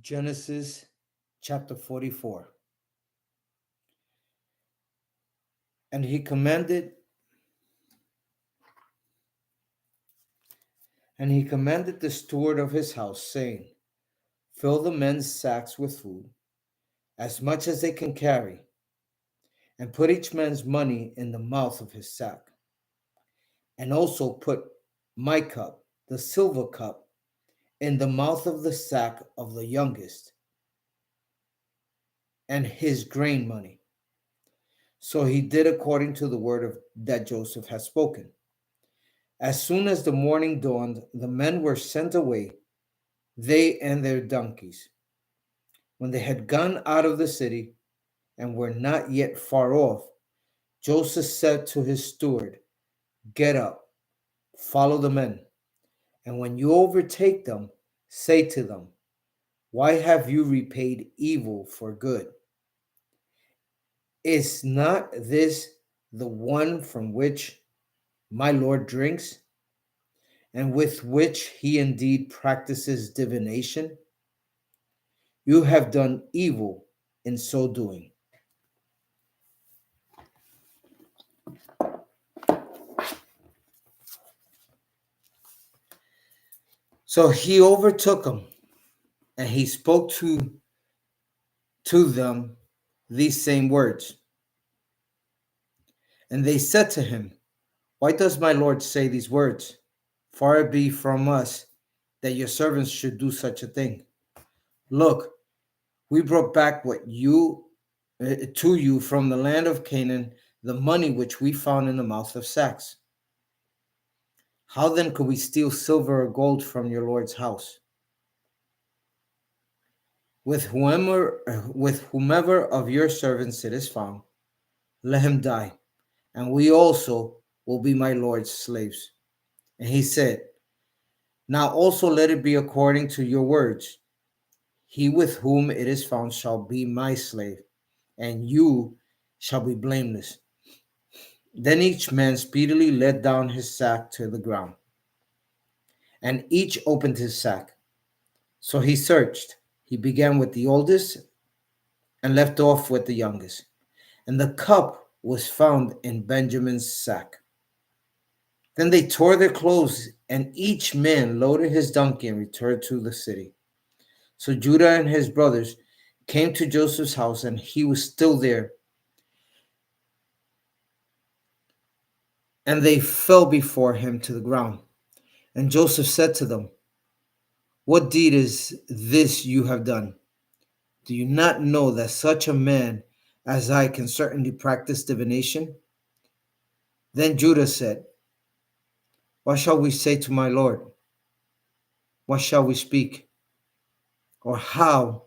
Genesis chapter 44. And he commanded the steward of his house, saying, fill the men's sacks with food, as much as they can carry, and put each man's money in the mouth of his sack. And also put my cup, the silver cup, in the mouth of the sack of the youngest, and his grain money. So he did according to the word that Joseph had spoken. As soon as the morning dawned, the men were sent away, they and their donkeys. When they had gone out of the city and were not yet far off, Joseph said to his steward, get up, follow the men, and when you overtake them, say to them, why have you repaid evil for good? Is not this the one from which my Lord drinks, and with which he indeed practices divination? You have done evil in so doing. So he overtook them, and he spoke to them these same words. And they said to him, why does my Lord say these words? Far it be from us that your servants should do such a thing. Look, we brought back to you from the land of Canaan the money which we found in the mouth of sacks. How then could we steal silver or gold from your Lord's house? With whomever of your servants it is found, let him die, and we also will be my Lord's slaves. And he said, now also let it be according to your words. He with whom it is found shall be my slave, and you shall be blameless. Then each man speedily let down his sack to the ground, and each opened his sack. So he searched. He began with the oldest and left off with the youngest. And the cup was found in Benjamin's sack. Then they tore their clothes, and each man loaded his donkey and returned to the city. So Judah and his brothers came to Joseph's house, and he was still there. And they fell before him to the ground. And Joseph said to them, what deed is this you have done? Do you not know that such a man as I can certainly practice divination? Then Judah said, what shall we say to my Lord? What shall we speak? Or how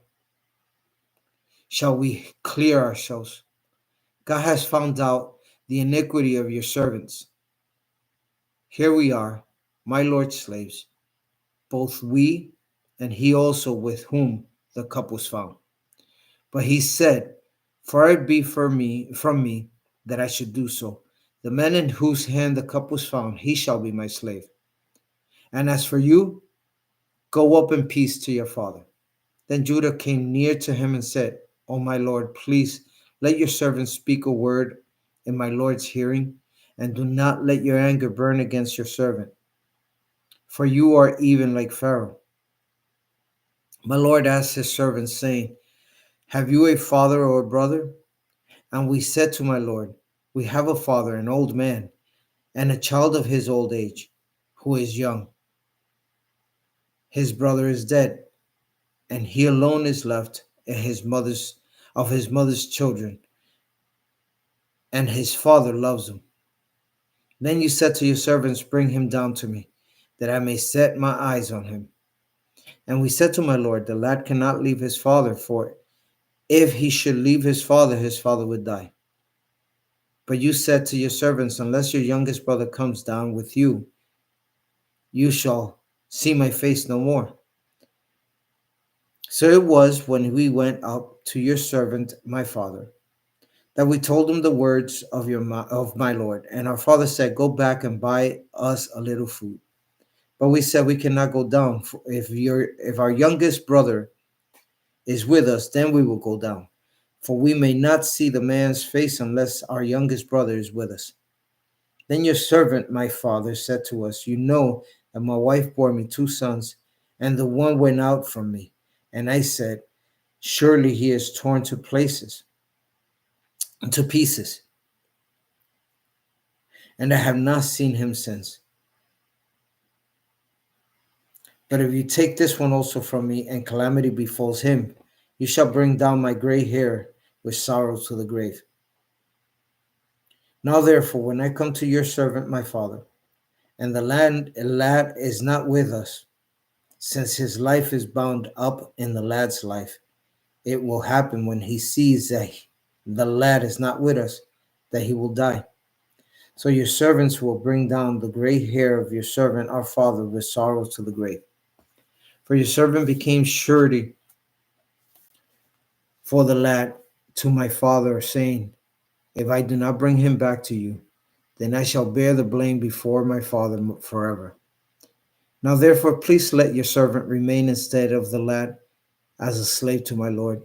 shall we clear ourselves? God has found out the iniquity of your servants. Here we are, my Lord's slaves, both we and he also with whom the cup was found. But he said, far it be from me that I should do so. The man in whose hand the cup was found, he shall be my slave. And as for you, go up in peace to your father. Then Judah came near to him and said, O my Lord, please let your servant speak a word in my Lord's hearing, and do not let your anger burn against your servant. For you are even like Pharaoh. My Lord asked his servant, saying, have you a father or a brother? And we said to my Lord, we have a father, an old man, and a child of his old age, who is young. His brother is dead, and he alone is left of his mother's children, and his father loves him. Then you said to your servants, bring him down to me, that I may set my eyes on him. And we said to my Lord, the lad cannot leave his father, for if he should leave his father would die. But you said to your servants, unless your youngest brother comes down with you, you shall see my face no more. So it was when we went up to your servant, my father, that we told him the words of my Lord. And our father said, go back and buy us a little food. But we said, we cannot go down if our youngest brother is with us, then we will go down. For we may not see the man's face unless our youngest brother is with us. Then your servant, my father, said to us, you know that my wife bore me 2 sons, and the one went out from me. And I said, surely he is torn to pieces, and I have not seen him since. But if you take this one also from me, and calamity befalls him, you shall bring down my gray hair with sorrow to the grave. Now therefore, when I come to your servant my father, and the lad is not with us, since his life is bound up in the lad's life, it will happen when he sees that the lad is not with us, that he will die. So your servants will bring down the gray hair of your servant our father with sorrow to the grave. For your servant became surety for the lad to my father, saying, if I do not bring him back to you, then I shall bear the blame before my father forever. Now therefore, please let your servant remain instead of the lad as a slave to my lord,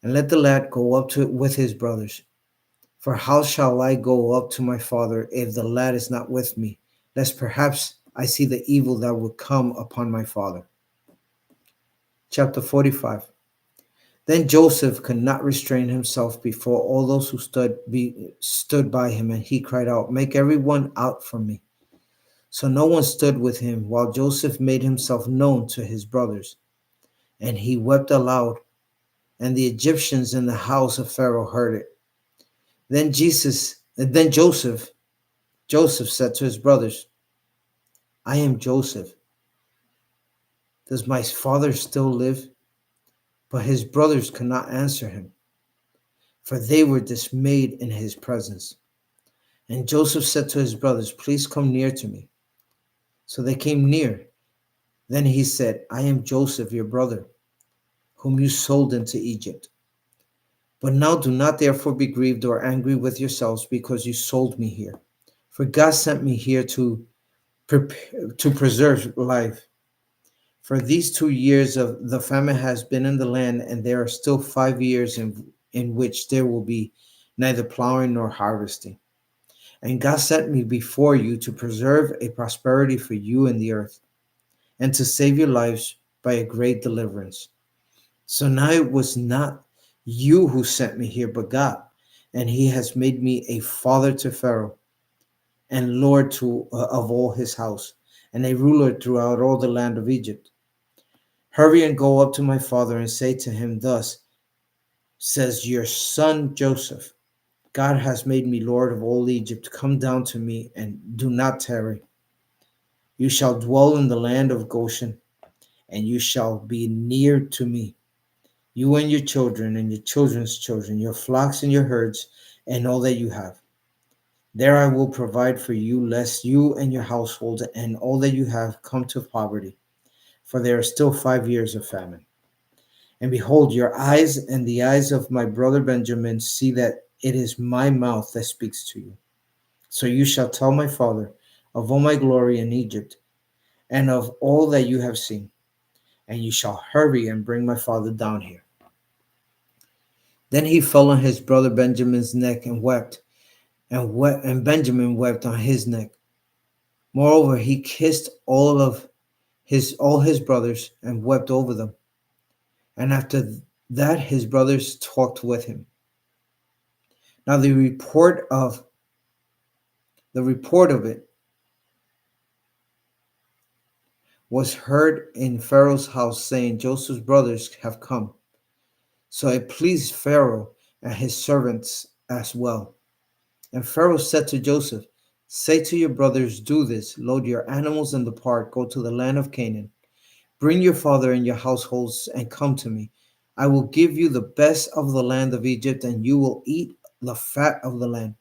and let the lad go up to with his brothers. For how shall I go up to my father if the lad is not with me, lest perhaps I see the evil that would come upon my father? Chapter 45. Then Joseph could not restrain himself before all those who stood by him, and he cried out, make everyone out from me. So no one stood with him, while Joseph made himself known to his brothers. And he wept aloud, and the Egyptians in the house of Pharaoh heard it. Then Joseph said to his brothers, I am Joseph. Does my father still live? But his brothers could not answer him, for they were dismayed in his presence. And Joseph said to his brothers, please come near to me. So they came near. Then he said, I am Joseph, your brother, whom you sold into Egypt. But now do not therefore be grieved or angry with yourselves because you sold me here. For God sent me here to preserve life. For these 2 years of the famine has been in the land, and there are still 5 years in which there will be neither plowing nor harvesting. And God sent me before you to preserve a prosperity for you in the earth, and to save your lives by a great deliverance. So now it was not you who sent me here, but God, and he has made me a father to Pharaoh, and lord of all his house, and a ruler throughout all the land of Egypt. Hurry and go up to my father and say to him, thus says your son Joseph, God has made me lord of all Egypt. Come down to me and do not tarry. You shall dwell in the land of Goshen, and you shall be near to me, you and your children and your children's children, your flocks and your herds, and all that you have. There I will provide for you, lest you and your household and all that you have come to poverty, for there are still 5 years of famine. And behold, your eyes and the eyes of my brother Benjamin see that it is my mouth that speaks to you. So you shall tell my father of all my glory in Egypt, and of all that you have seen, and you shall hurry and bring my father down here. Then he fell on his brother Benjamin's neck and wept, and Benjamin wept on his neck. Moreover, he kissed all his brothers and wept over them. And after that, his brothers talked with him. Now the report of it was heard in Pharaoh's house, saying, Joseph's brothers have come. So it pleased Pharaoh and his servants as well. And Pharaoh said to Joseph, say to your brothers, do this, load your animals and depart, go to the land of Canaan. Bring your father and your households and come to me. I will give you the best of the land of Egypt, and you will eat the fat of the land.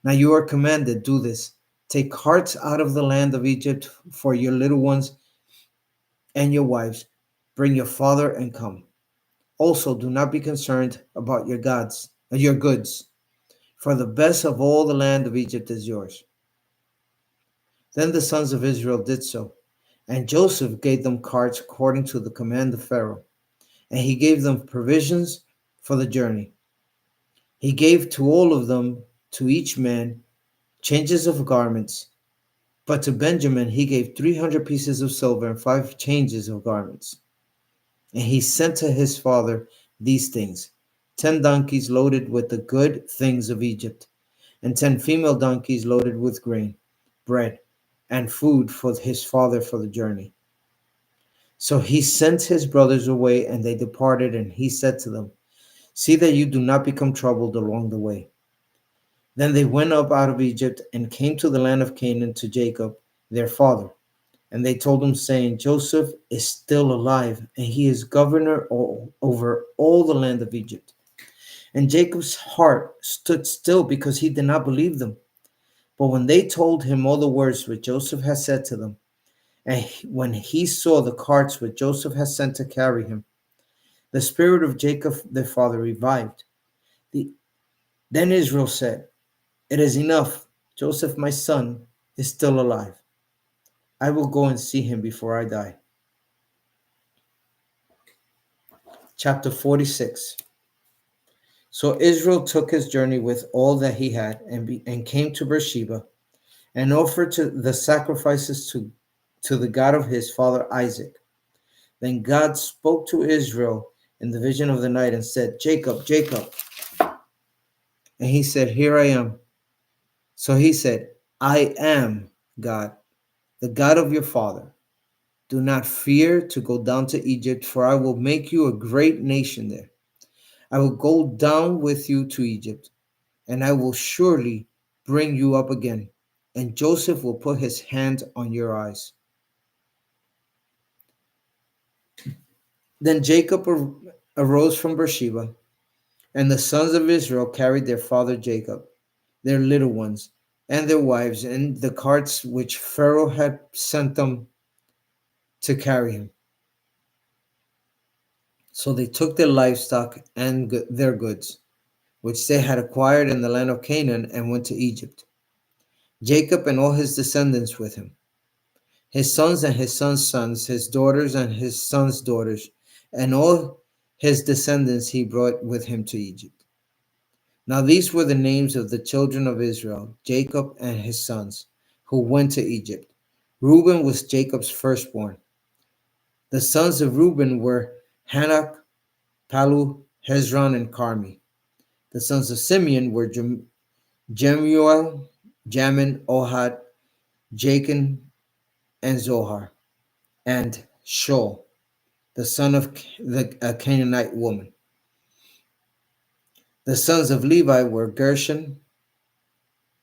Now you are commanded, do this. Take carts out of the land of Egypt for your little ones and your wives. Bring your father and come. Also, do not be concerned about your goods, for the best of all the land of Egypt is yours. Then the sons of Israel did so, and Joseph gave them carts according to the command of Pharaoh. and he gave them provisions for the journey. He gave to all of them, to each man, changes of garments. But to Benjamin he gave 300 pieces of silver and 5 changes of garments. And he sent to his father these things: 10 donkeys loaded with the good things of Egypt, and 10 female donkeys loaded with grain, bread, and food for his father for the journey. So he sent his brothers away, and they departed, and he said to them, "See that you do not become troubled along the way." Then they went up out of Egypt and came to the land of Canaan to Jacob, their father. And they told him, saying, "Joseph is still alive, and he is governor over all the land of Egypt." And Jacob's heart stood still because he did not believe them. But when they told him all the words which Joseph had said to them, and when he saw the carts which Joseph had sent to carry him, the spirit of Jacob their father revived. Then Israel said, "It is enough. Joseph, my son, is still alive. I will go and see him before I die." Chapter 46. So Israel took his journey with all that he had, and came to Beersheba, and offered the sacrifices to the God of his father Isaac. Then God spoke to Israel in the vision of the night and said, "Jacob, Jacob." And he said, "Here I am." So he said, "I am God, the God of your father. Do not fear to go down to Egypt, for I will make you a great nation there. I will go down with you to Egypt, and I will surely bring you up again, and Joseph will put his hand on your eyes." Then Jacob arose from Beersheba, and the sons of Israel carried their father Jacob, their little ones, and their wives, and the carts which Pharaoh had sent them to carry him. So they took their livestock and their goods, which they had acquired in the land of Canaan, and went to Egypt. Jacob and all his descendants with him, his sons and his sons' sons, his daughters and his sons' daughters, and all his descendants he brought with him to Egypt. Now these were the names of the children of Israel, Jacob and his sons, who went to Egypt. Reuben was Jacob's firstborn. The sons of Reuben were Hanok, Palu, Hezron, and Carmi. The sons of Simeon were Jemuel, Jamin, Ohad, Jachin, and Zohar, and Shol, the son of a Canaanite woman. The sons of Levi were Gershon,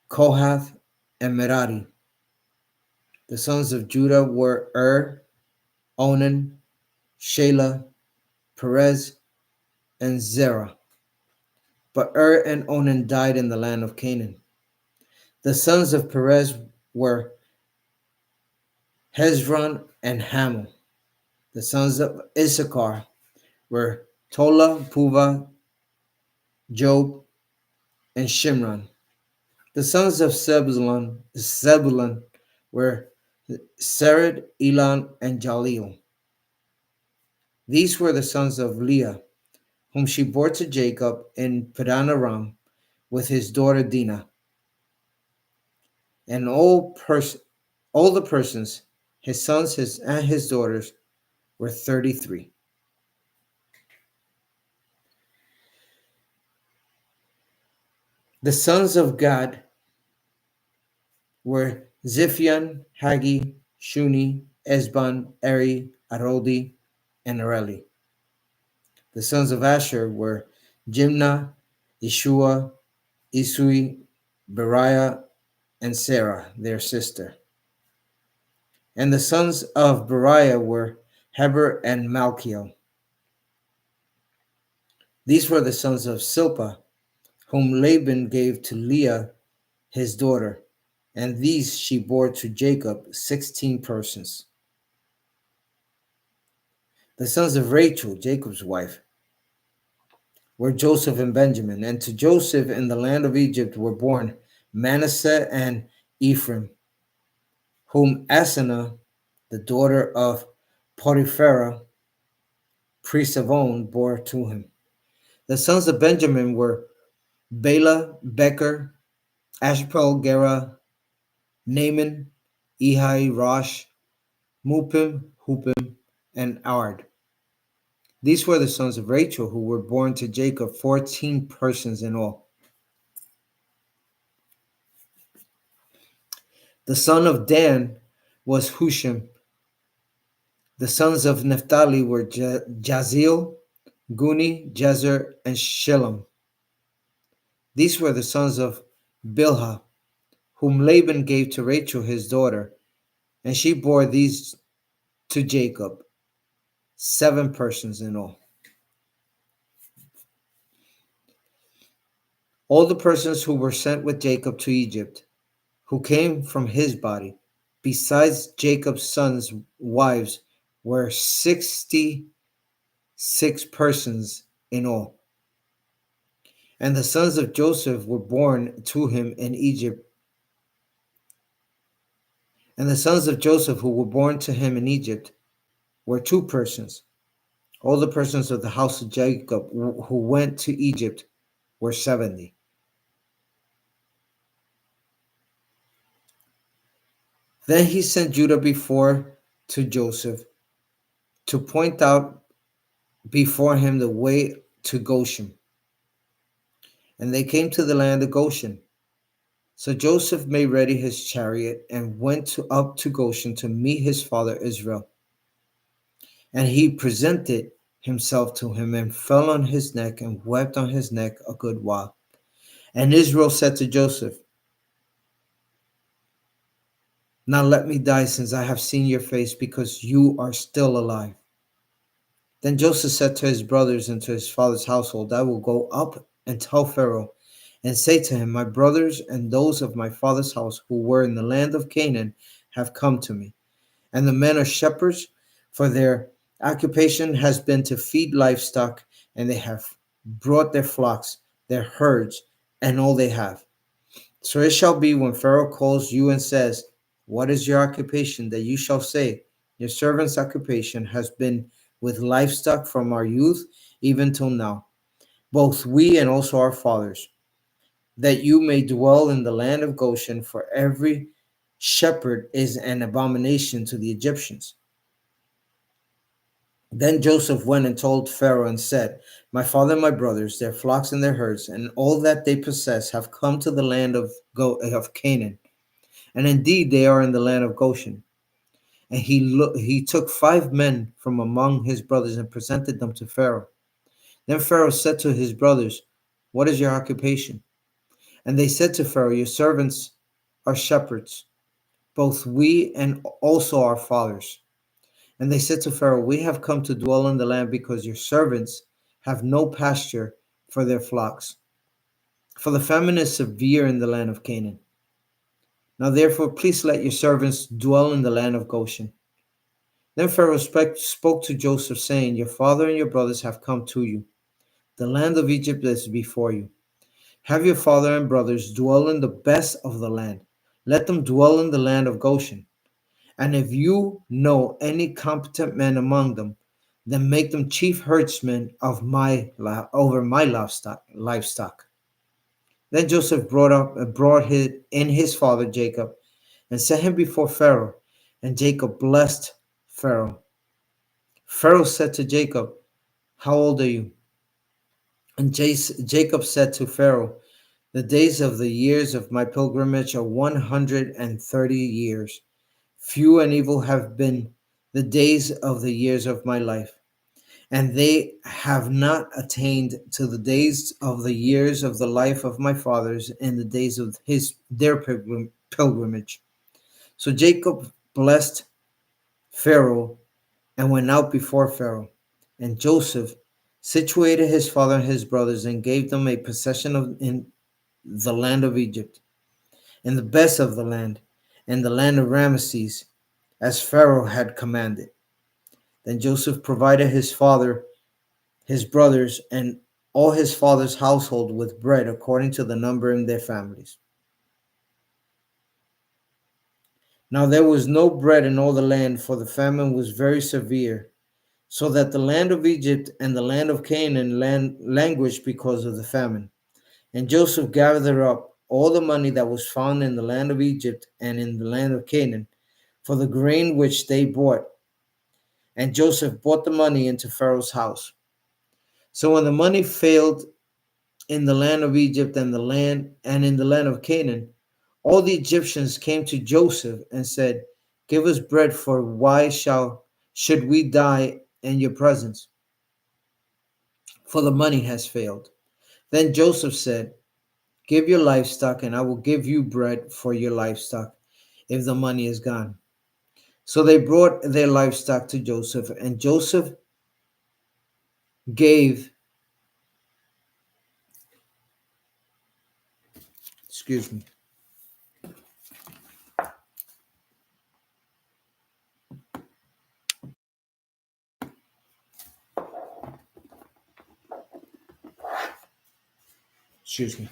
Kohath, and Merari. The sons of Judah were Onan, Shelah, Perez, and Zerah. But and Onan died in the land of Canaan. The sons of Perez were Hezron and Hamel. The sons of Issachar were Tola, Puva, Job, and Shimron. The sons of Zebulun were Sered, Elon, and Jaleel. These were the sons of Leah, whom she bore to Jacob in Padan Aram with his daughter Dinah. And all the persons, his sons and his daughters, were 33. The sons of Gad were Ziphion, Hagi, Shuni, Esban, Eri, Arodi, and Areli. The sons of Asher were Jimnah, Ishua, Isui, Beriah, and Sarah, their sister. And the sons of Beriah were Heber and Malchiel. These were the sons of Silpah, whom Laban gave to Leah, his daughter, and these she bore to Jacob, 16 persons. The sons of Rachel, Jacob's wife, were Joseph and Benjamin, and to Joseph in the land of Egypt were born Manasseh and Ephraim, whom Asenath, the daughter of Potipharah, priest of On, bore to him. The sons of Benjamin were Bela, Becher, Ashbel, Gera, Naaman, Ehi, Rosh, Mupim, Hupim, and Ard. These were the sons of Rachel who were born to Jacob, 14 persons in all. The son of Dan was Hushim. The sons of Naphtali were Jaziel, Guni, Jezer, and Shillem. These were the sons of Bilhah, whom Laban gave to Rachel his daughter, and she bore these to Jacob, 7 persons in all. All the persons who were sent with Jacob to Egypt, who came from his body, besides Jacob's sons' wives, were 66 persons in all. And the sons of Joseph were born to him in Egypt. And the sons of Joseph who were born to him in Egypt were 2 persons. All the persons of the house of Jacob who went to Egypt were 70. Then he sent Judah before to Joseph to point out before him the way to Goshen. And they came to the land of Goshen. So Joseph made ready his chariot and went up to Goshen to meet his father Israel. And he presented himself to him and fell on his neck and wept on his neck a good while. And Israel said to Joseph, "Now let me die, since I have seen your face, because you are still alive." Then Joseph said to his brothers and to his father's household, "I will go up and tell Pharaoh and say to him, my brothers and those of my father's house who were in the land of Canaan have come to me. And the men are shepherds, for their occupation has been to feed livestock, and they have brought their flocks, their herds, and all they have. So it shall be when Pharaoh calls you and says, 'What is your occupation?' that you shall say, 'Your servant's occupation has been with livestock from our youth even till now, both we and also our fathers, that you may dwell in the land of Goshen, for every shepherd is an abomination to the Egyptians.'" Then Joseph went and told Pharaoh and said, "My father and my brothers, their flocks and their herds, and all that they possess have come to the land of Canaan. And indeed they are in the land of Goshen." And he took 5 men from among his brothers and presented them to Pharaoh. Then Pharaoh said to his brothers, "What is your occupation?" And they said to Pharaoh, "Your servants are shepherds, both we and also our fathers." And they said to Pharaoh, "We have come to dwell in the land because your servants have no pasture for their flocks, for the famine is severe in the land of Canaan. Now therefore, please let your servants dwell in the land of Goshen." Then Pharaoh spoke to Joseph, saying, "Your father and your brothers have come to you. The land of Egypt is before you. Have your father and brothers dwell in the best of the land. Let them dwell in the land of Goshen. And if you know any competent men among them, then make them chief herdsmen of over my livestock." Then Joseph brought in his father Jacob and set him before Pharaoh, and Jacob blessed Pharaoh. Pharaoh said to Jacob, "How old are you?" And Jacob said to Pharaoh, "The days of the years of my pilgrimage are 130 years. Few and evil have been the days of the years of my life, and they have not attained to the days of the years of the life of my fathers in the days of their pilgrimage." So Jacob blessed Pharaoh and went out before Pharaoh. And Joseph situated his father and his brothers and gave them a possession in the land of Egypt, in the best of the land, and the land of Ramesses, as Pharaoh had commanded. Then Joseph provided his father, his brothers, and all his father's household with bread according to the number in their families. Now there was no bread in all the land, for the famine was very severe. so that the land of Egypt and the land of Canaan languished because of the famine. And Joseph gathered up all the money that was found in the land of Egypt and in the land of Canaan for the grain which they bought. And Joseph brought the money into Pharaoh's house. So when the money failed in the land of Egypt and in the land of Canaan, all the Egyptians came to Joseph and said, "Give us bread, for why should we die in your presence? For the money has failed." Then Joseph said, "Give your livestock, and I will give you bread for your livestock if the money is gone." So they brought their livestock to Joseph, and Joseph gave, excuse me, excuse me.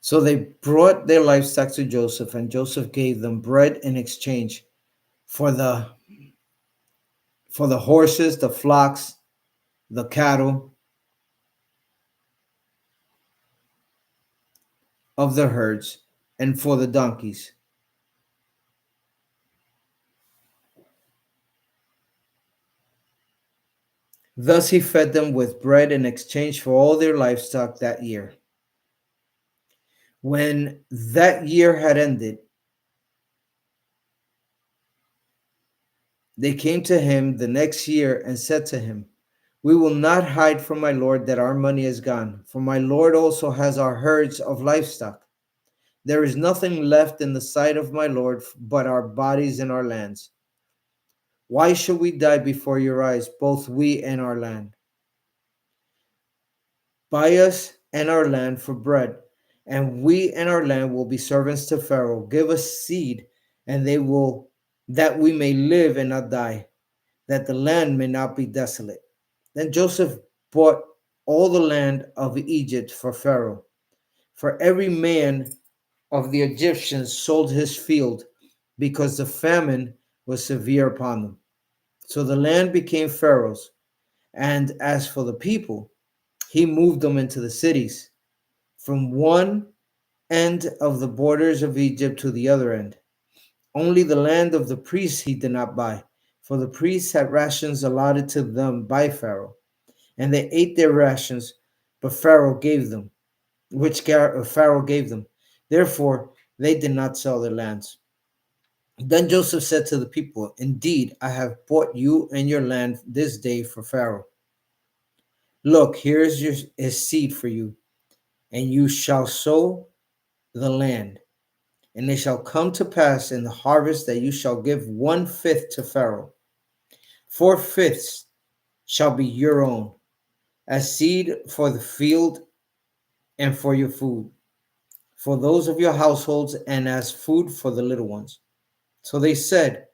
So they brought their livestock to Joseph, and Joseph gave them bread in exchange for the horses, the flocks, the cattle of the herds, and for the donkeys. Thus he fed them with bread in exchange for all their livestock that year. When that year had ended, they came to him the next year and said to him, "We will not hide from my lord that our money is gone, for my lord also has our herds of livestock. There is nothing left in the sight of my lord but our bodies and our lands. Why should we die before your eyes, both we and our land? Buy us and our land for bread, and we and our land will be servants to Pharaoh. Give us seed, and they will that we may live and not die, that the land may not be desolate." Then Joseph bought all the land of Egypt for Pharaoh. For every man of the Egyptians sold his field, because the famine was severe upon them. So the land became Pharaoh's, and as for the people, he moved them into the cities, from one end of the borders of Egypt to the other end. Only the land of the priests he did not buy, for the priests had rations allotted to them by Pharaoh, and they ate their rations, but Pharaoh gave them. Therefore, they did not sell their lands. Then Joseph said to the people, "Indeed, I have bought you and your land this day for Pharaoh. Look, here is his seed for you, and you shall sow the land. And it shall come to pass in the harvest that you shall give 1/5 to Pharaoh. 4/5 shall be your own, as seed for the field and for your food, for those of your households, and as food for the little ones." So they said,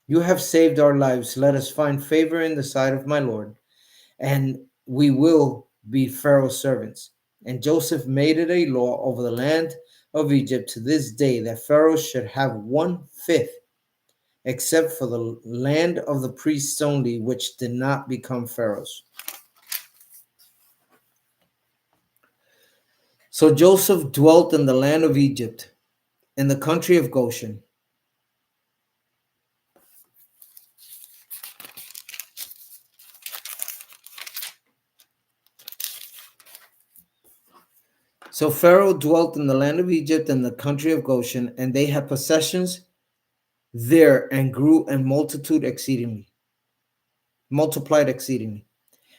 "You have saved our lives. Let us find favor in the sight of my Lord, and we will be Pharaoh's servants." And Joseph made it a law over the land of Egypt to this day that Pharaoh should have 1/5, except for the land of the priests only, which did not become Pharaoh's. So Joseph dwelt in the land of Egypt, in the country of Goshen. So Pharaoh dwelt in the land of Egypt and the country of Goshen, and they had possessions there and grew and multiplied exceedingly.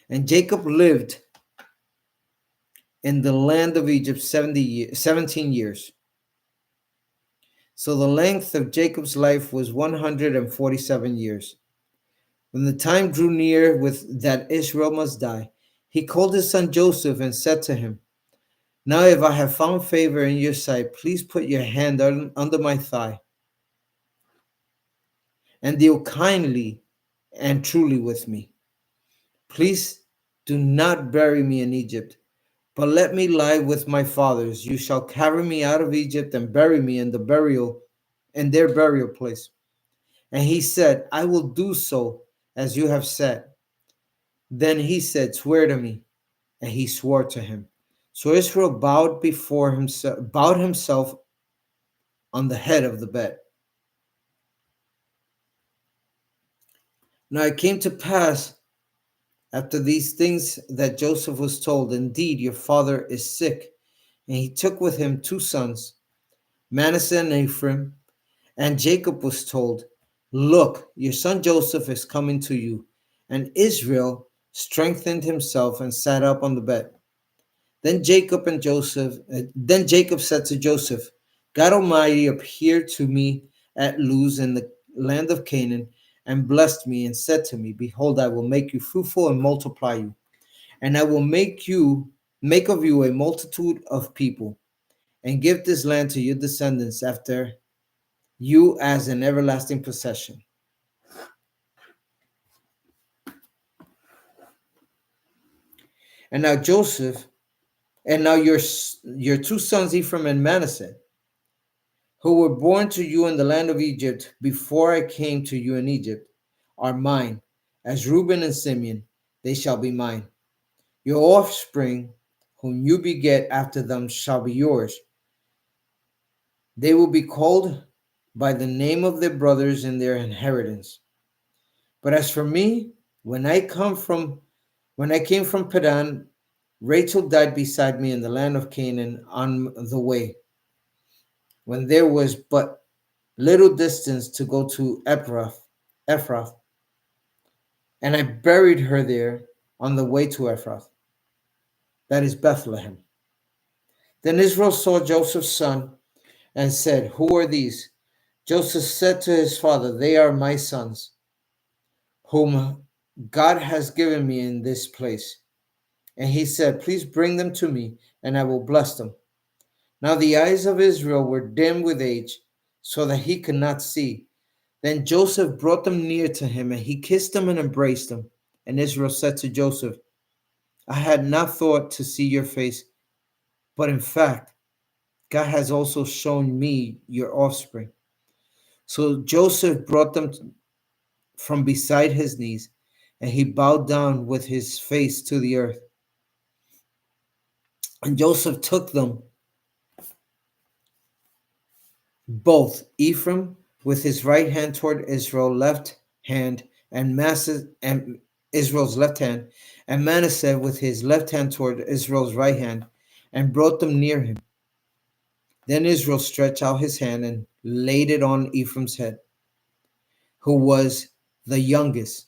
And Jacob lived in the land of Egypt 17 years. So the length of Jacob's life was 147 years. When the time drew near with that Israel must die, he called his son Joseph and said to him, "Now if I have found favor in your sight, please put your hand under my thigh and deal kindly and truly with me. Please do not bury me in Egypt, but let me lie with my fathers. You shall carry me out of Egypt and bury me in their burial place. And he said, I will do so as you have said. Then he said, swear to me. And he swore to him. So Israel bowed himself on the head of the bed. Now it came to pass after these things that Joseph was told, indeed, your father is sick. And he took with him two sons, Manasseh and Ephraim. And Jacob was told, look, your son Joseph is coming to you. And Israel strengthened himself and sat up on the bed. Then Jacob said to Joseph, God Almighty appeared to me at Luz in the land of Canaan and blessed me and said to me, behold, I will make you fruitful and multiply you, and I will make of you a multitude of people, and give this land to your descendants after you as an everlasting possession. And now Joseph, and now your two sons Ephraim and Manasseh, who were born to you in the land of Egypt before I came to you in Egypt, are mine. As Reuben and Simeon, they shall be mine. Your offspring, whom you beget after them, shall be yours. They will be called by the name of their brothers in their inheritance. But as for me, when I came from Padan, Rachel died beside me in the land of Canaan on the way, when there was but little distance to go to Ephrath, and I buried her there on the way to Ephrath, that is Bethlehem. Then Israel saw Joseph's son and said, who are these? Joseph said to his father, they are my sons, whom God has given me in this place. And he said, please bring them to me, and I will bless them. Now the eyes of Israel were dim with age, so that he could not see. Then Joseph brought them near to him, and he kissed them and embraced them. And Israel said to Joseph, I had not thought to see your face, but in fact, God has also shown me your offspring. So Joseph brought them from beside his knees, and he bowed down with his face to the earth. And Joseph took them both, Ephraim with his right hand toward Israel's left hand, and Israel's left hand, and Manasseh with his left hand toward Israel's right hand, and brought them near him. Then Israel stretched out his hand and laid it on Ephraim's head, who was the youngest,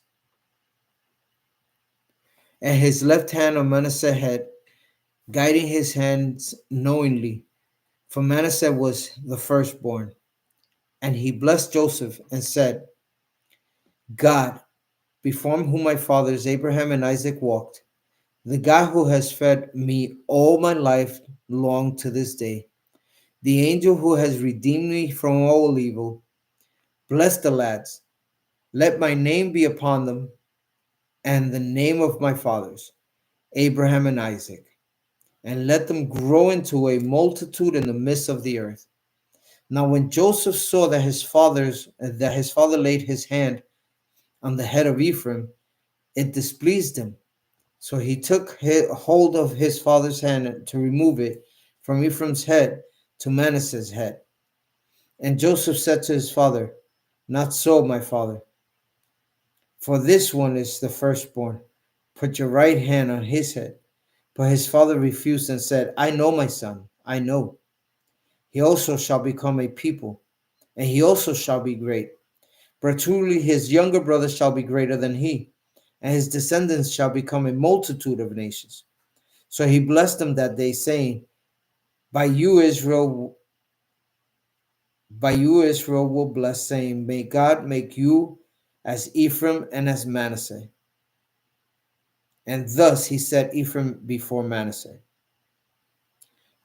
and his left hand on Manasseh's head, guiding his hands knowingly, for Manasseh was the firstborn. And he blessed Joseph and said, God, before whom my fathers Abraham and Isaac walked, the God who has fed me all my life long to this day, the angel who has redeemed me from all evil, bless the lads. Let my name be upon them, and the name of my fathers, Abraham and Isaac, and let them grow into a multitude in the midst of the earth. Now when Joseph saw that his father laid his hand on the head of Ephraim, it displeased him. So he took hold of his father's hand to remove it from Ephraim's head to Manasseh's head. And Joseph said to his father, not so, my father, for this one is the firstborn. Put your right hand on his head. But his father refused and said, I know, my son, I know. He also shall become a people, and he also shall be great. But truly his younger brother shall be greater than he, and his descendants shall become a multitude of nations. So he blessed them that day, saying, By you Israel will bless, saying, may God make you as Ephraim and as Manasseh. And thus he set Ephraim before Manasseh.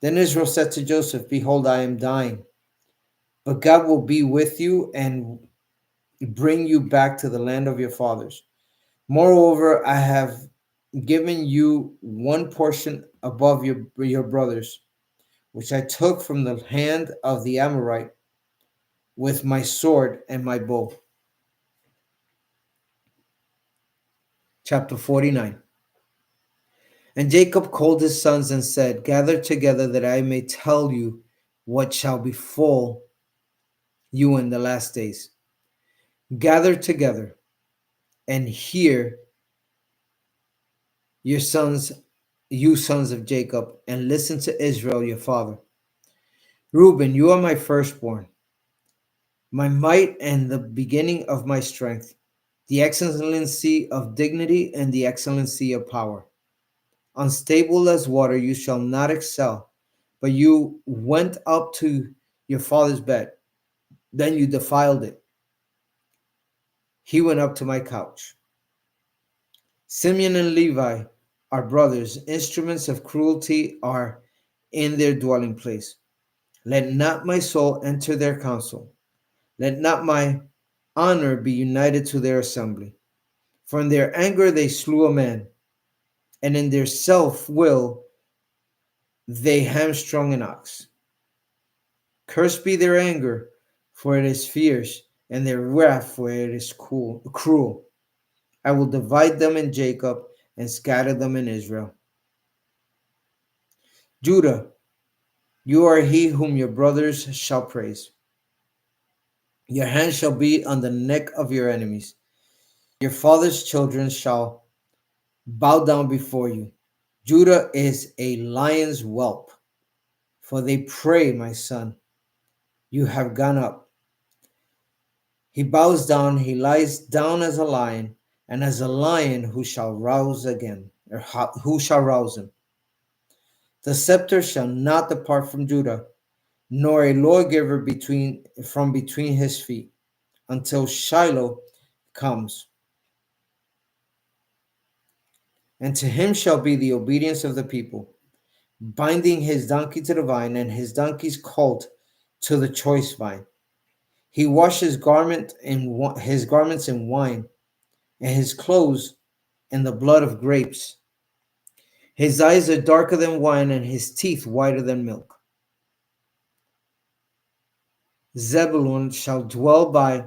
Then Israel said to Joseph, behold, I am dying, but God will be with you and bring you back to the land of your fathers. Moreover, I have given you one portion above your brothers, which I took from the hand of the Amorite with my sword and my bow. Chapter 49. And Jacob called his sons and said, gather together that I may tell you what shall befall you in the last days. Gather together and hear, your sons, you sons of Jacob, and listen to Israel your father. Reuben, you are my firstborn, my might and the beginning of my strength, the excellency of dignity and the excellency of power. Unstable as water, you shall not excel, but you went up to your father's bed. Then you defiled it. He went up to my couch. Simeon and Levi are brothers. Instruments of cruelty are in their dwelling place. Let not my soul enter their council. Let not my honor be united to their assembly. For in their anger they slew a man, and in their self will they hamstrung an ox. Cursed be their anger, for it is fierce, and their wrath, for it is cruel. I will divide them in Jacob and scatter them in Israel. Judah, you are he whom your brothers shall praise. Your hand shall be on the neck of your enemies. Your father's children shall bow down before you. Judah is a lion's whelp, for they pray, my son, you have gone up. He bows down, he lies down as a lion, and as a lion who shall rouse again, or who shall rouse him. The scepter shall not depart from Judah, nor a lawgiver from between his feet, until Shiloh comes. And to him shall be the obedience of the people, binding his donkey to the vine, and his donkey's colt to the choice vine. He washes his garments in wine, and his clothes in the blood of grapes. His eyes are darker than wine, and his teeth whiter than milk. Zebulun shall dwell by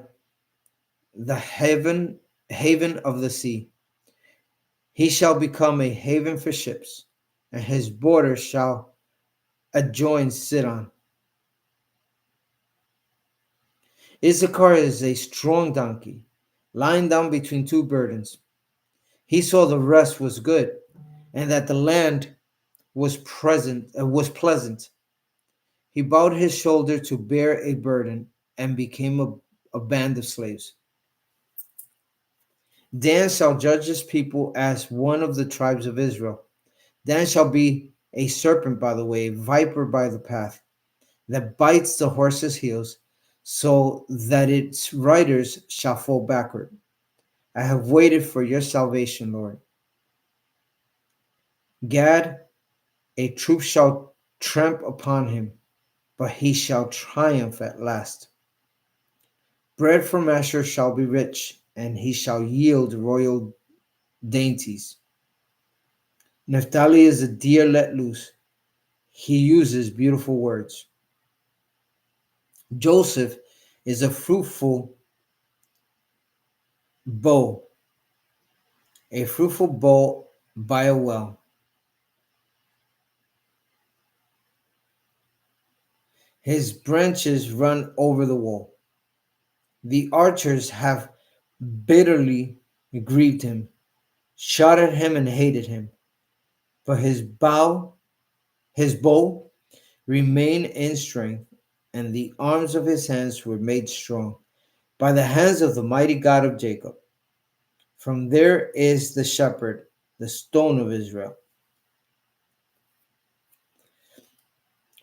the haven of the sea. He shall become a haven for ships, and his borders shall adjoin Sidon. Issachar is a strong donkey, lying down between two burdens. He saw the rest was good, and that the land was pleasant. He bowed his shoulder to bear a burden, and became a band of slaves. Dan shall judge his people as one of the tribes of Israel. Dan shall be a serpent by the way, a viper by the path, that bites the horse's heels, so that its riders shall fall backward. I have waited for your salvation, Lord. Gad, a troop shall tramp upon him, but he shall triumph at last. Bread from Asher shall be rich, and he shall yield royal dainties. Naphtali is a deer let loose. He uses beautiful words. Joseph is a fruitful bow by a well. His branches run over the wall. The archers have bitterly grieved him, shot at him and hated him. But his bow remained in strength, and the arms of his hands were made strong by the hands of the mighty God of Jacob. From there is the shepherd, the stone of Israel.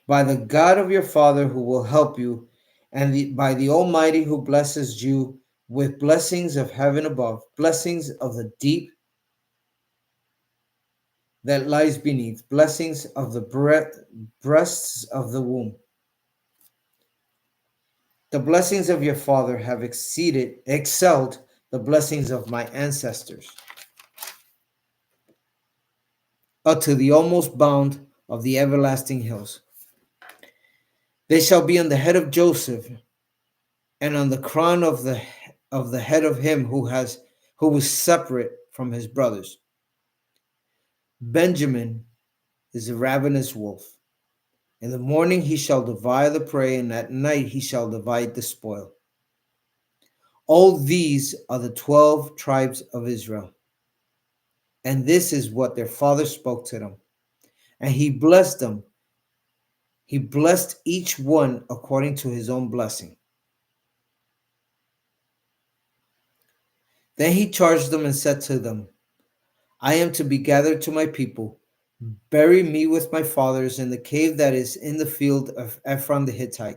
By the God of your father who will help you, and by the Almighty who blesses you with blessings of heaven above, blessings of the deep that lies beneath, blessings of the breasts of the womb. The blessings of your father have excelled the blessings of my ancestors. up to the almost bound of the everlasting hills. They shall be on the head of Joseph, and on the crown of the head of him who was separate from his brothers. Benjamin is a ravenous wolf. In the morning he shall divide the prey, and at night he shall divide the spoil. All these are the 12 tribes of Israel. And this is what their father spoke to them. And he blessed them. He blessed each one according to his own blessing. Then he charged them and said to them, I am to be gathered to my people. Bury me with my fathers in the cave that is in the field of Ephron the Hittite,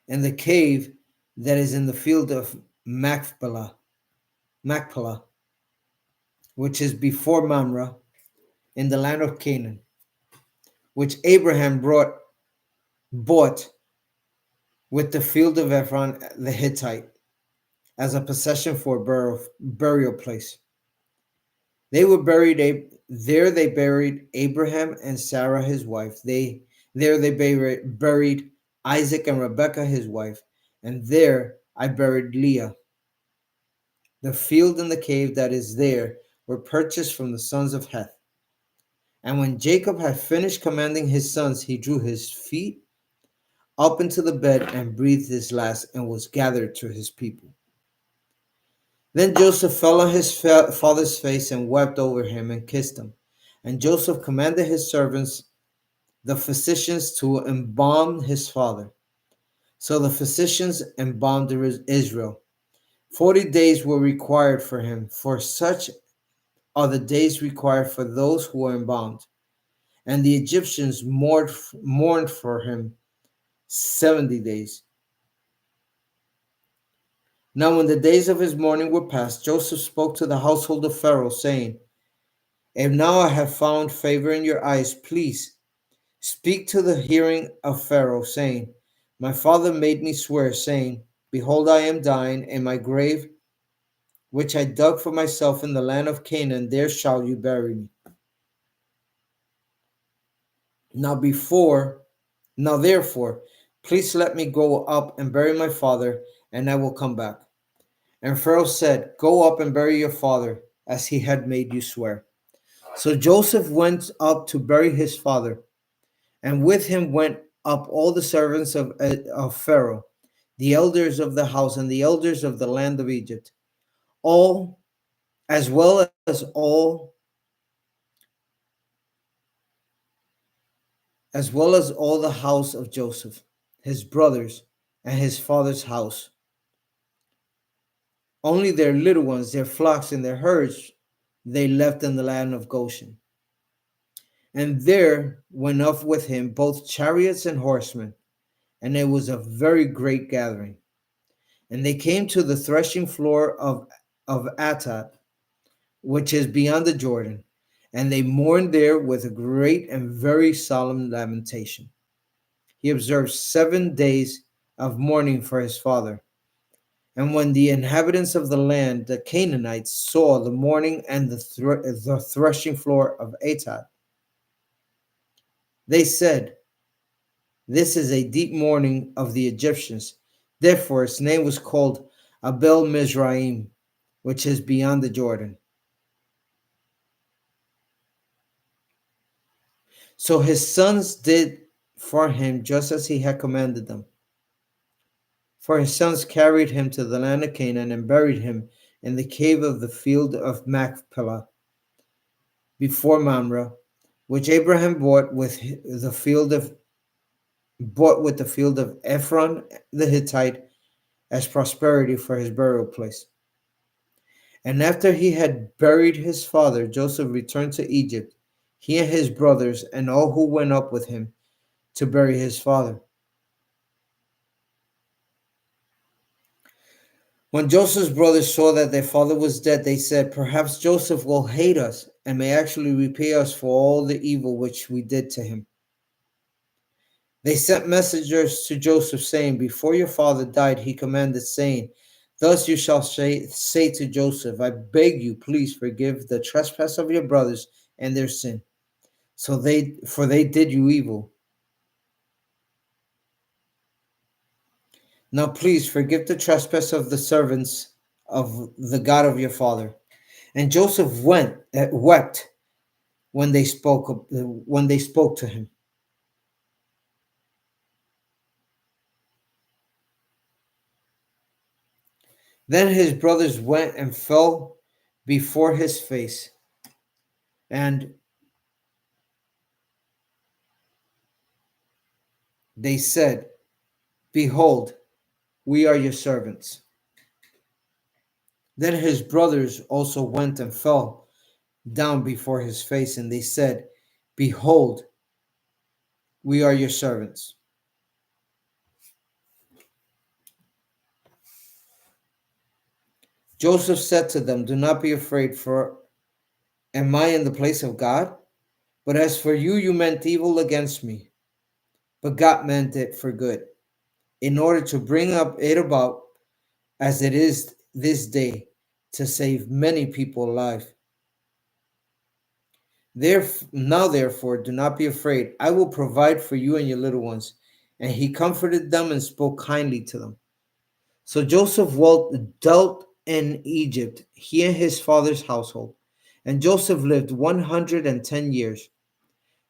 and the cave that is in the field of Machpelah, which is before Mamre, in the land of Canaan, which Abraham bought with the field of Ephron the Hittite as a possession for a burial place. They were buried there. They buried Abraham and Sarah his wife. They buried Isaac and Rebekah his wife, and there I buried Leah. The field and the cave that is there were purchased from the sons of Heth. And when Jacob had finished commanding his sons, he drew his feet up into the bed and breathed his last, and was gathered to his people. Then Joseph fell on his father's face and wept over him and kissed him. And Joseph commanded his servants, the physicians, to embalm his father. So the physicians embalmed Israel. 40 days were required for him, for such are the days required for those who are embalmed. And the Egyptians mourned for him 70 days. Now when the days of his mourning were past, Joseph spoke to the household of Pharaoh, saying, If now I have found favor in your eyes, please speak to the hearing of Pharaoh, saying, My father made me swear, saying, Behold, I am dying, and my grave, which I dug for myself in the land of Canaan, there shall you bury me. Now therefore, please let me go up and bury my father, and I will come back. And Pharaoh said, Go up and bury your father, as he had made you swear. So Joseph went up to bury his father, and with him went up all the servants of Pharaoh, the elders of the house, and the elders of the land of Egypt, all as well as all the house of Joseph, his brothers, and his father's house. Only their little ones, their flocks, and their herds they left in the land of Goshen. And there went up with him both chariots and horsemen, and it was a very great gathering. And they came to the threshing floor of Atad, which is beyond the Jordan, and they mourned there with a great and very solemn lamentation. He observed 7 days of mourning for his father. And when the inhabitants of the land, the Canaanites, saw the mourning and the threshing floor of Atad, they said, This is a deep mourning of the Egyptians. Therefore its name was called Abel Mizraim, which is beyond the Jordan. So his sons did for him just as he had commanded them. For his sons carried him to the land of Canaan and buried him in the cave of the field of Machpelah before Mamre, which Abraham bought with the field of Ephron the Hittite as prosperity for his burial place. And after he had buried his father, Joseph returned to Egypt, he and his brothers, and all who went up with him to bury his father. When Joseph's brothers saw that their father was dead, they said, Perhaps Joseph will hate us and may actually repay us for all the evil which we did to him. They sent messengers to Joseph, saying, Before your father died, he commanded, saying, Thus you shall say to Joseph, I beg you, please forgive the trespass of your brothers and their sin. For they did you evil. Now please forgive the trespass of the servants of the God of your father. And Joseph wept when they spoke to him. Then his brothers went and fell before his face, and they said, Behold, we are your servants. Then his brothers also went and fell down before his face, and they said, Behold, we are your servants. Joseph said to them, Do not be afraid, for am I in the place of God? But as for you, you meant evil against me, but God meant it for good, in order to bring up it about as it is this day, to save many people alive. Therefore, do not be afraid. I will provide for you and your little ones. And he comforted them and spoke kindly to them. So Joseph dwelt in Egypt, he and his father's household. And Joseph lived 110 years.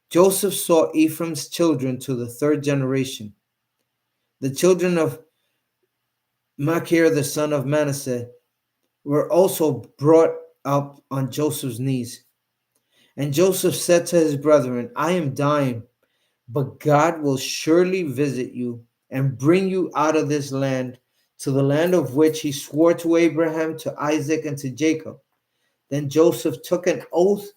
Joseph saw Ephraim's children to the third generation. The children of Machir, the son of Manasseh, were also brought up on Joseph's knees. And Joseph said to his brethren, I am dying, but God will surely visit you and bring you out of this land to the land of which he swore to Abraham, to Isaac, and to Jacob. Then Joseph took an oath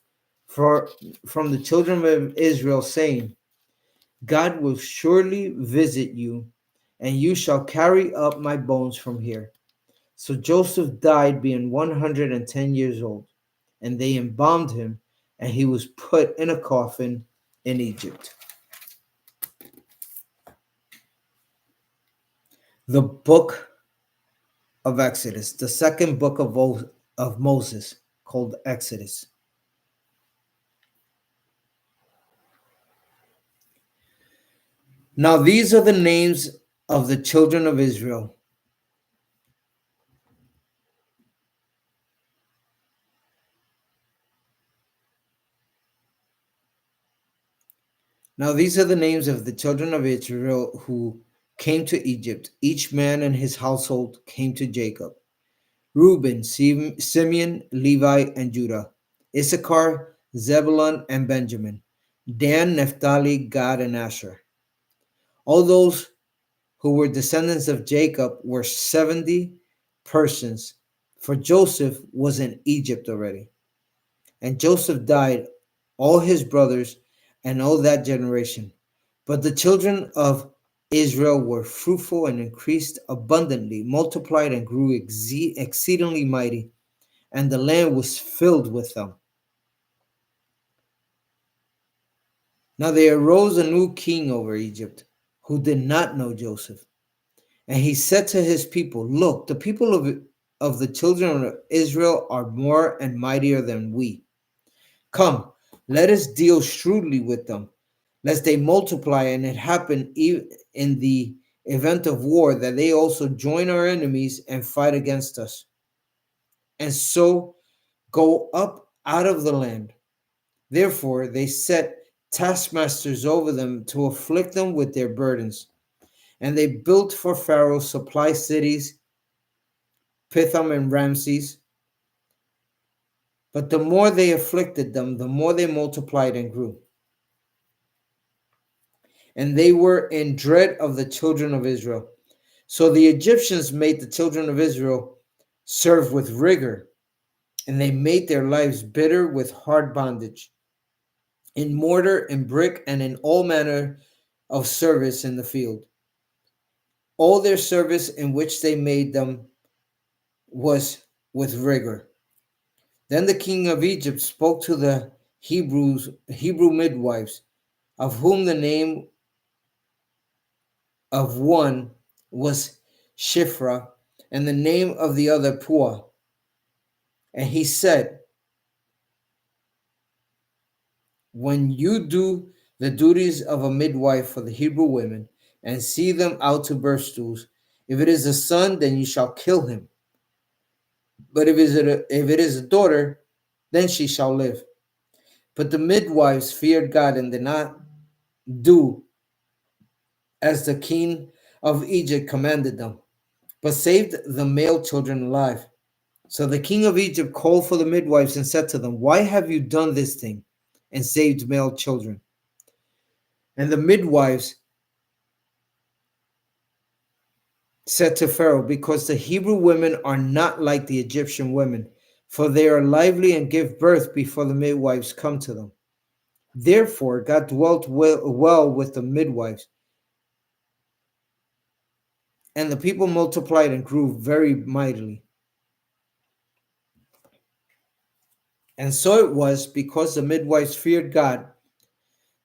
from the children of Israel, saying, God will surely visit you, and you shall carry up my bones from here. So Joseph died, being 110 years old, and they embalmed him, and he was put in a coffin in Egypt. The book of Exodus, the second book of Moses, called Exodus. Now these are the names of the children of Israel. Now these are the names of the children of Israel who came to Egypt. Each man and his household came to Jacob. Reuben, Simeon, Levi, and Judah. Issachar, Zebulun, and Benjamin. Dan, Naphtali, Gad, and Asher. All those who were descendants of Jacob were 70 persons, for Joseph was in Egypt already. And Joseph died, all his brothers, and all that generation. But the children of Israel were fruitful and increased abundantly, multiplied and grew exceedingly mighty, and the land was filled with them. Now there arose a new king over Egypt, who did not know Joseph. And he said to his people, Look, the people of the children of Israel are more and mightier than we. Come, let us deal shrewdly with them, lest they multiply, and it happen in the event of war that they also join our enemies and fight against us, and so go up out of the land. Therefore they set taskmasters over them to afflict them with their burdens. And they built for Pharaoh supply cities, Pithom and Ramses. But the more they afflicted them, the more they multiplied and grew. And they were in dread of the children of Israel. So the Egyptians made the children of Israel serve with rigor, and they made their lives bitter with hard bondage, in mortar and brick, and in all manner of service in the field. All their service in which they made them was with rigor. Then the king of Egypt spoke to the Hebrew midwives, of whom the name of one was Shiphrah, and the name of the other Pua. And he said, when you do the duties of a midwife for the Hebrew women and see them out to birth stools, if it is a son, then you shall kill him. But if it is a daughter, then she shall live. But the midwives feared God and did not do as the king of Egypt commanded them, but saved the male children alive. So the king of Egypt called for the midwives and said to them, why have you done this thing and saved male children? And the midwives said to Pharaoh, because the Hebrew women are not like the Egyptian women, for they are lively and give birth before the midwives come to them. Therefore, God dwelt well with the midwives, and the people multiplied and grew very mightily. And so it was, because the midwives feared God,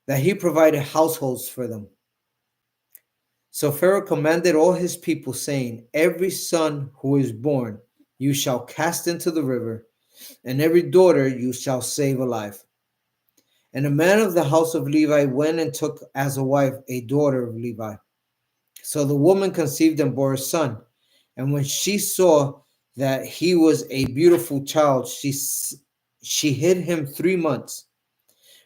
that he provided households for them. So Pharaoh commanded all his people, saying, every son who is born you shall cast into the river, and every daughter you shall save alive. And a man of the house of Levi went and took as a wife a daughter of Levi. So the woman conceived and bore a son. And when she saw that he was a beautiful child, she hid him 3 months.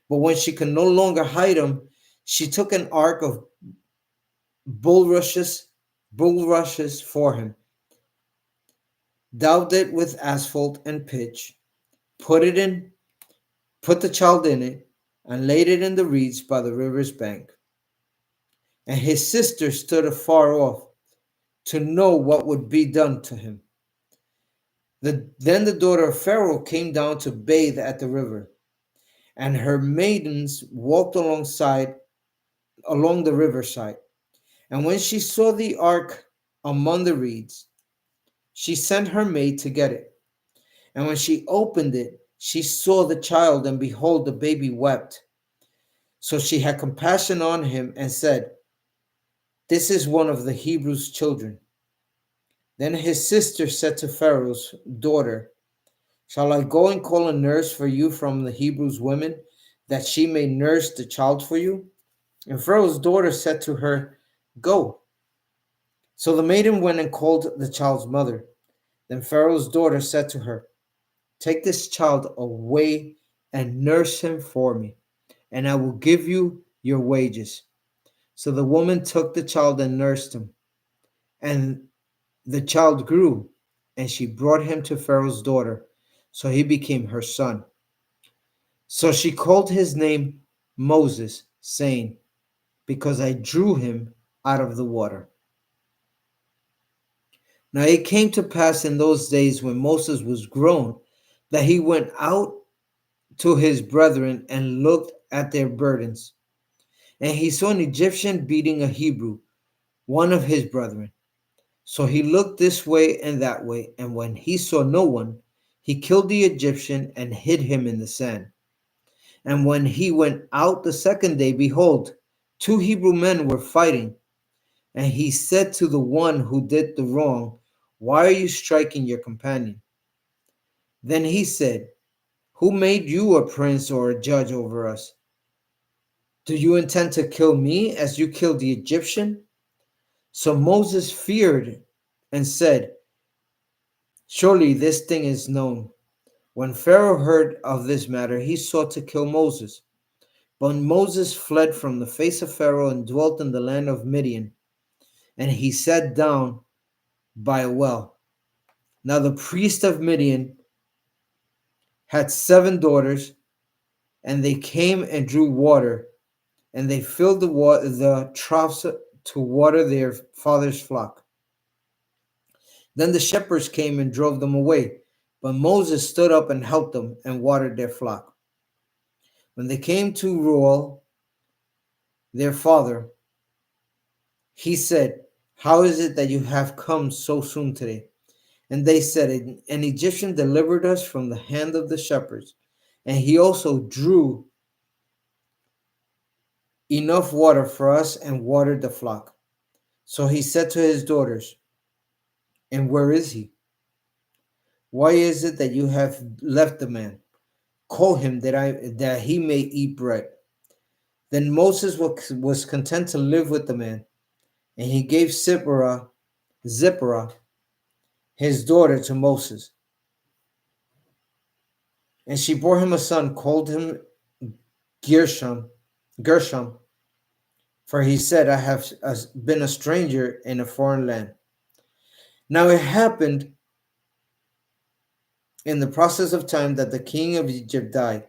But when she could no longer hide him, she took an ark of bulrushes for him, daubed it with asphalt and pitch, put the child in it, and laid it in the reeds by the river's bank. And his sister stood afar off to know what would be done to him. Then the daughter of Pharaoh came down to bathe at the river, and her maidens walked along the riverside. And when she saw the ark among the reeds, she sent her maid to get it. And when she opened it, she saw the child, and behold, the baby wept. So she had compassion on him and said, this is one of the Hebrews' children. Then his sister said to Pharaoh's daughter, shall I go and call a nurse for you from the Hebrews' women, that she may nurse the child for you? And Pharaoh's daughter said to her, go. So the maiden went and called the child's mother. Then Pharaoh's daughter said to her, take this child away and nurse him for me, and I will give you your wages. So the woman took the child and nursed him. And the child grew, and she brought him to Pharaoh's daughter, so he became her son. So she called his name Moses, saying, because I drew him out of the water. Now it came to pass in those days, when Moses was grown, that he went out to his brethren and looked at their burdens. And he saw an Egyptian beating a Hebrew, one of his brethren. So he looked this way and that way, and when he saw no one, he killed the Egyptian and hid him in the sand. And when he went out the second day, behold, 2 Hebrew men were fighting. And he said to the one who did the wrong, why are you striking your companion? Then he said, who made you a prince or a judge over us? Do you intend to kill me as you killed the Egyptian? So Moses feared and said, surely this thing is known. When Pharaoh heard of this matter, he sought to kill Moses. But Moses fled from the face of Pharaoh and dwelt in the land of Midian, and he sat down by a well. Now the priest of Midian had 7 daughters, and they came and drew water, and they filled the troughs to water their father's flock. Then the shepherds came and drove them away, but Moses stood up and helped them and watered their flock. When they came to Reuel, their father, he said, how is it that you have come so soon today? And they said, an Egyptian delivered us from the hand of the shepherds, and he also drew enough water for us and watered the flock. So he said to his daughters, And where is he? Why is it that you have left the man? Call him that he may eat bread. Then Moses was content to live with the man, and he gave Zipporah, his daughter, to Moses. And she bore him a son, called him Gershom, for he said, I have been a stranger in a foreign land. Now it happened in the process of time that the king of Egypt died.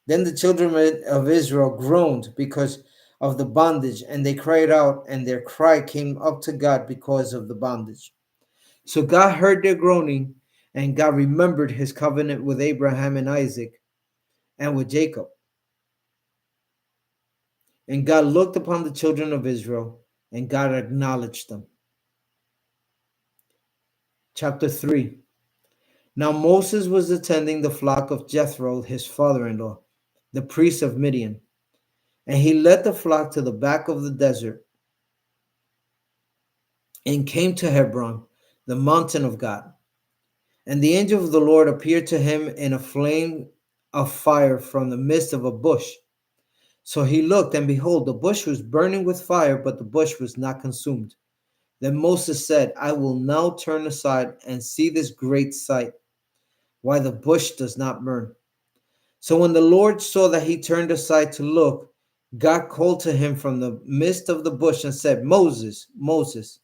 Then the children of Israel groaned because of the bondage, and they cried out, and their cry came up to God because of the bondage. So God heard their groaning, and God remembered his covenant with Abraham and Isaac and with Jacob. And God looked upon the children of Israel, and God acknowledged them. Chapter 3. Now Moses was attending the flock of Jethro, his father-in-law, the priest of Midian. And he led the flock to the back of the desert and came to Hebron, the mountain of God. And the angel of the Lord appeared to him in a flame of fire from the midst of a bush. So he looked, and behold, the bush was burning with fire, but the bush was not consumed. Then Moses said, I will now turn aside and see this great sight, why the bush does not burn. So when the Lord saw that he turned aside to look, God called to him from the midst of the bush and said, Moses, Moses.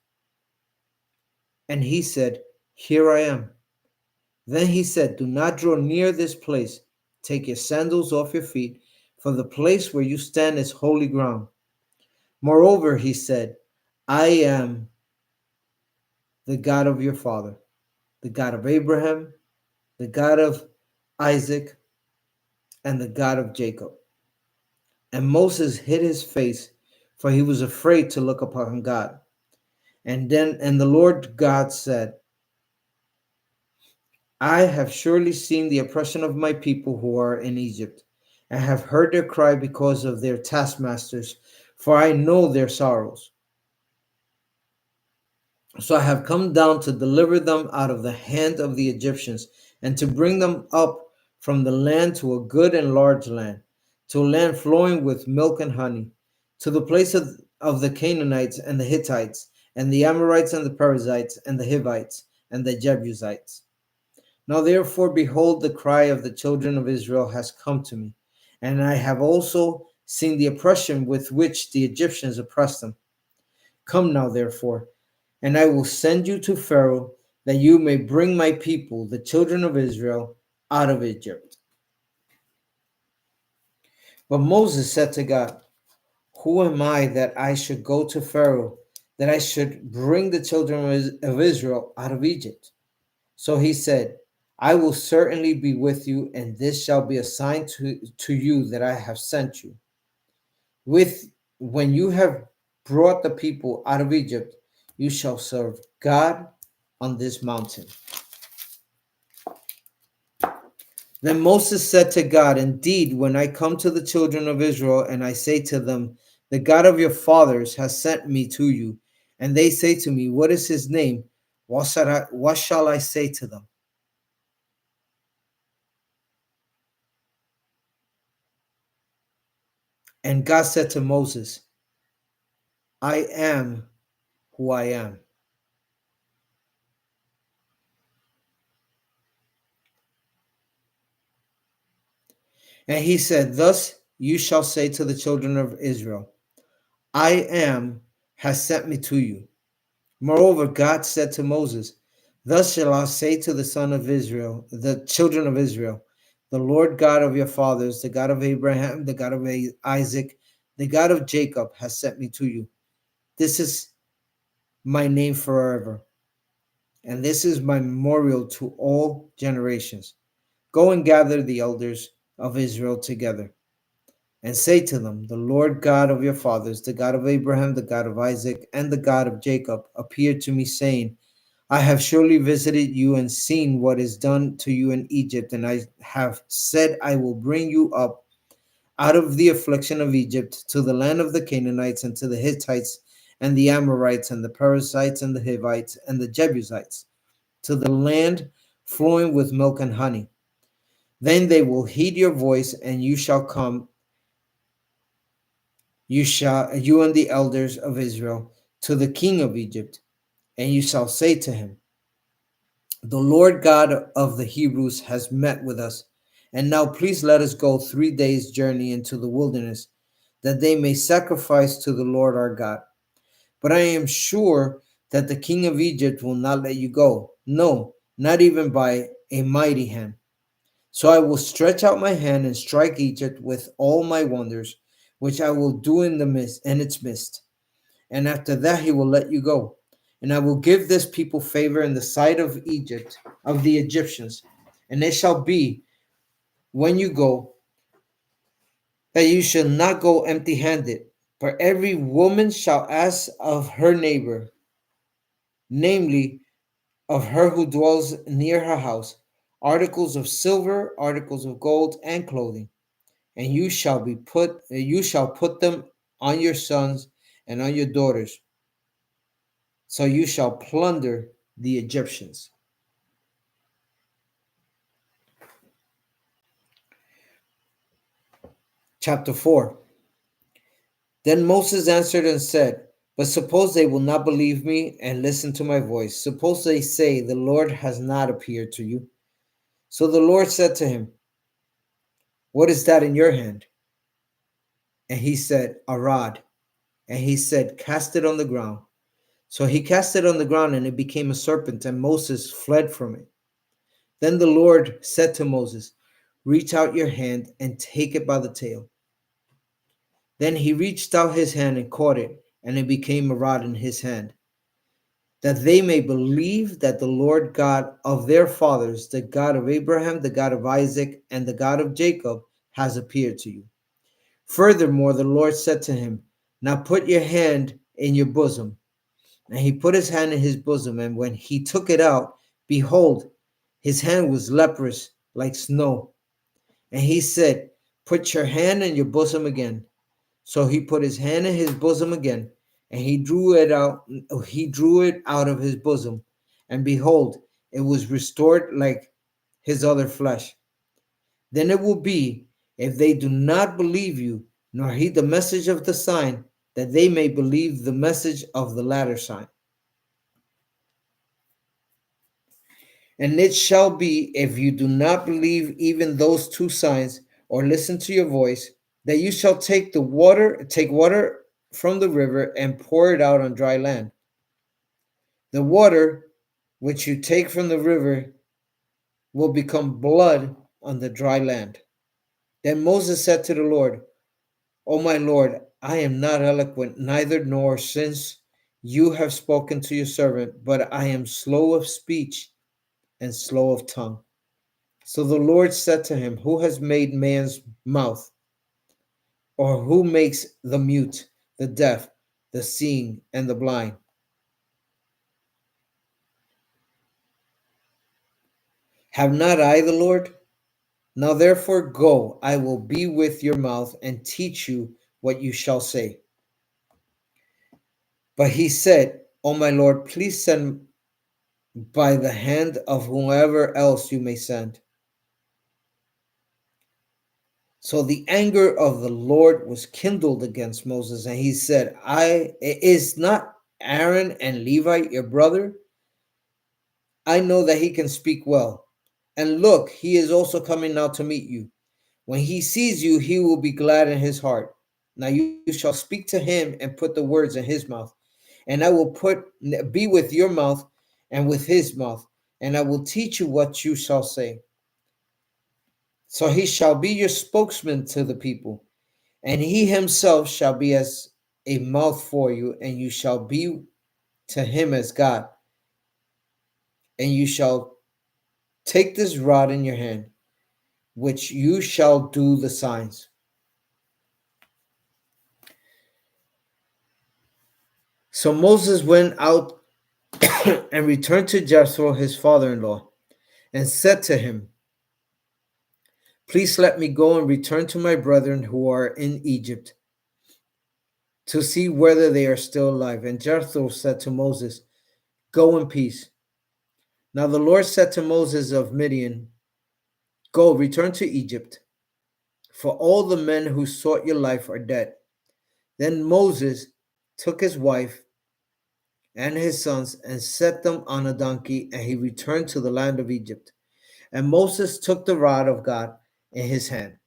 And he said, Here I am. Then he said, Do not draw near this place. Take your sandals off your feet, for the place where you stand is holy ground. Moreover, he said, I am the God of your father, the God of Abraham, the God of Isaac, and the God of Jacob. And Moses hid his face, for he was afraid to look upon God. And the Lord God said, I have surely seen the oppression of my people who are in Egypt, and have heard their cry because of their taskmasters, for I know their sorrows. So I have come down to deliver them out of the hand of the Egyptians, and to bring them up from the land to a good and large land, to a land flowing with milk and honey, to the place of the Canaanites and the Hittites, and the Amorites and the Perizzites, and the Hivites, and the Jebusites. Now therefore, behold, the cry of the children of Israel has come to me, and I have also seen the oppression with which the Egyptians oppress them. Come now, therefore, and I will send you to Pharaoh, that you may bring my people, the children of Israel, out of Egypt. But Moses said to God, Who am I that I should go to Pharaoh, that I should bring the children of Israel out of Egypt? So he said, I will certainly be with you, and this shall be a sign to you that I have sent you. When you have brought the people out of Egypt, you shall serve God on this mountain. Then Moses said to God, Indeed, when I come to the children of Israel and I say to them, The God of your fathers has sent me to you, and they say to me, What is his name? What shall I say to them? And God said to Moses, I am who I am. And he said, Thus you shall say to the children of Israel, I am has sent me to you. Moreover, God said to Moses, Thus shall I say to the son of Israel, the children of Israel, the Lord God of your fathers, the God of Abraham, the God of Isaac, the God of Jacob has sent me to you. This is my name forever, and this is my memorial to all generations. Go and gather the elders of Israel together, and say to them, The Lord God of your fathers, the God of Abraham, the God of Isaac, and the God of Jacob, appeared to me, saying, I have surely visited you and seen what is done to you in Egypt, and I have said, I will bring you up out of the affliction of Egypt to the land of the Canaanites and to the Hittites and the Amorites, and the Perizzites, and the Hivites, and the Jebusites, to the land flowing with milk and honey. Then they will heed your voice, and you shall come, you and the elders of Israel, to the king of Egypt, and you shall say to him, the Lord God of the Hebrews has met with us, and now please let us go 3 days' journey into the wilderness, that they may sacrifice to the Lord our God. But I am sure that the king of Egypt will not let you go, no, not even by a mighty hand. So I will stretch out my hand and strike Egypt with all my wonders, which I will do in its midst. And after that he will let you go. And I will give this people favor in the sight of Egypt, of the Egyptians. And it shall be, when you go, that you shall not go empty handed, but every woman shall ask of her neighbor, namely of her who dwells near her house, articles of silver, articles of gold, and clothing. And you shall put them on your sons and on your daughters. So you shall plunder the Egyptians. Chapter 4. Then Moses answered and said, but suppose they will not believe me and listen to my voice. Suppose they say, the Lord has not appeared to you. So the Lord said to him, what is that in your hand? And he said, a rod. And he said, cast it on the ground. So he cast it on the ground, and it became a serpent, and Moses fled from it. Then the Lord said to Moses, reach out your hand and take it by the tail. Then he reached out his hand and caught it, and it became a rod in his hand, that they may believe that the Lord God of their fathers, the God of Abraham, the God of Isaac, and the God of Jacob, has appeared to you. Furthermore, the Lord said to him, now put your hand in your bosom. And he put his hand in his bosom, and when he took it out, behold, his hand was leprous like snow. And he said, put your hand in your bosom again. So he put his hand in his bosom again, and he drew it out of his bosom, and behold, it was restored like his other flesh. Then it will be, if they do not believe you, nor heed the message of the sign, that they may believe the message of the latter sign. And it shall be, if you do not believe even those two signs, or listen to your voice, that you shall take water from the river and pour it out on dry land. The water which you take from the river will become blood on the dry land. Then Moses said to the Lord, O my Lord, I am not eloquent, neither nor since you have spoken to your servant, but I am slow of speech and slow of tongue. So the Lord said to him, who has made man's mouth, or who makes the mute, the deaf, the seeing, and the blind? Have not I the Lord? Now therefore go, I will be with your mouth and teach you what you shall say. But he said, O my Lord, please send by the hand of whoever else you may send. So the anger of the Lord was kindled against Moses, and he said, is not Aaron and Levi your brother? I know that he can speak well. And look, he is also coming now to meet you. When he sees you, he will be glad in his heart. Now you shall speak to him and put the words in his mouth. And I will be with your mouth and with his mouth, and I will teach you what you shall say. So he shall be your spokesman to the people, and he himself shall be as a mouth for you, and you shall be to him as God. And you shall take this rod in your hand, which you shall do the signs. So Moses went out and returned to Jethro, his father-in-law, and said to him, please let me go and return to my brethren who are in Egypt, to see whether they are still alive. And Jethro said to Moses, go in peace. Now the Lord said to Moses of Midian, go, return to Egypt, for all the men who sought your life are dead. Then Moses took his wife and his sons and set them on a donkey, and he returned to the land of Egypt. And Moses took the rod of God in his hand.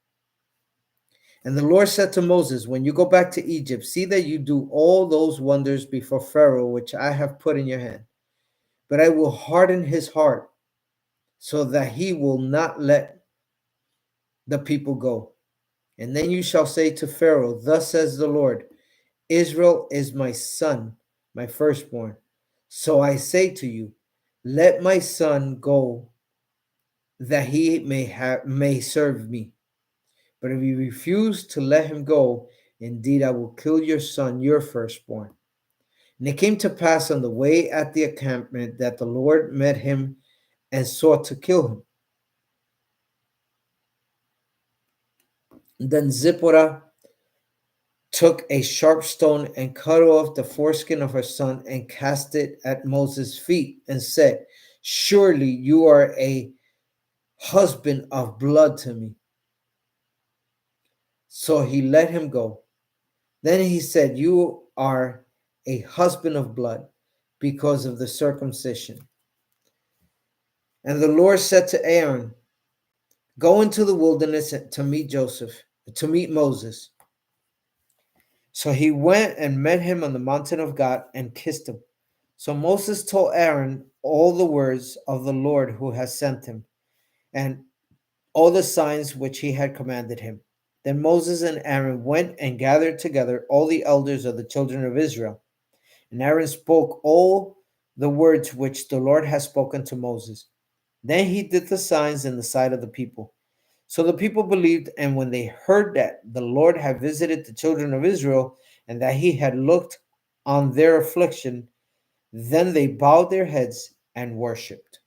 And the Lord said to Moses, when you go back to Egypt, see that you do all those wonders before Pharaoh, which I have put in your hand. But I will harden his heart so that he will not let the people go. And then you shall say to Pharaoh, thus says the Lord, Israel is my son, my firstborn. So I say to you, let my son go that he may serve me. But if you refuse to let him go, indeed I will kill your son, your firstborn. And it came to pass on the way at the encampment that the Lord met him and sought to kill him. Then Zipporah took a sharp stone and cut off the foreskin of her son and cast it at Moses' feet and said, surely you are a husband of blood to me. So he let him go. Then he said, you are a husband of blood because of the circumcision. And the Lord said to Aaron, go into the wilderness to meet Moses. So he went and met him on the mountain of God and kissed him. So Moses told Aaron all the words of the Lord who has sent him, and all the signs which he had commanded him. Then Moses and Aaron went and gathered together all the elders of the children of Israel. And Aaron spoke all the words which the Lord had spoken to Moses. Then he did the signs in the sight of the people. So the people believed, and when they heard that the Lord had visited the children of Israel, and that he had looked on their affliction, then they bowed their heads and worshipped.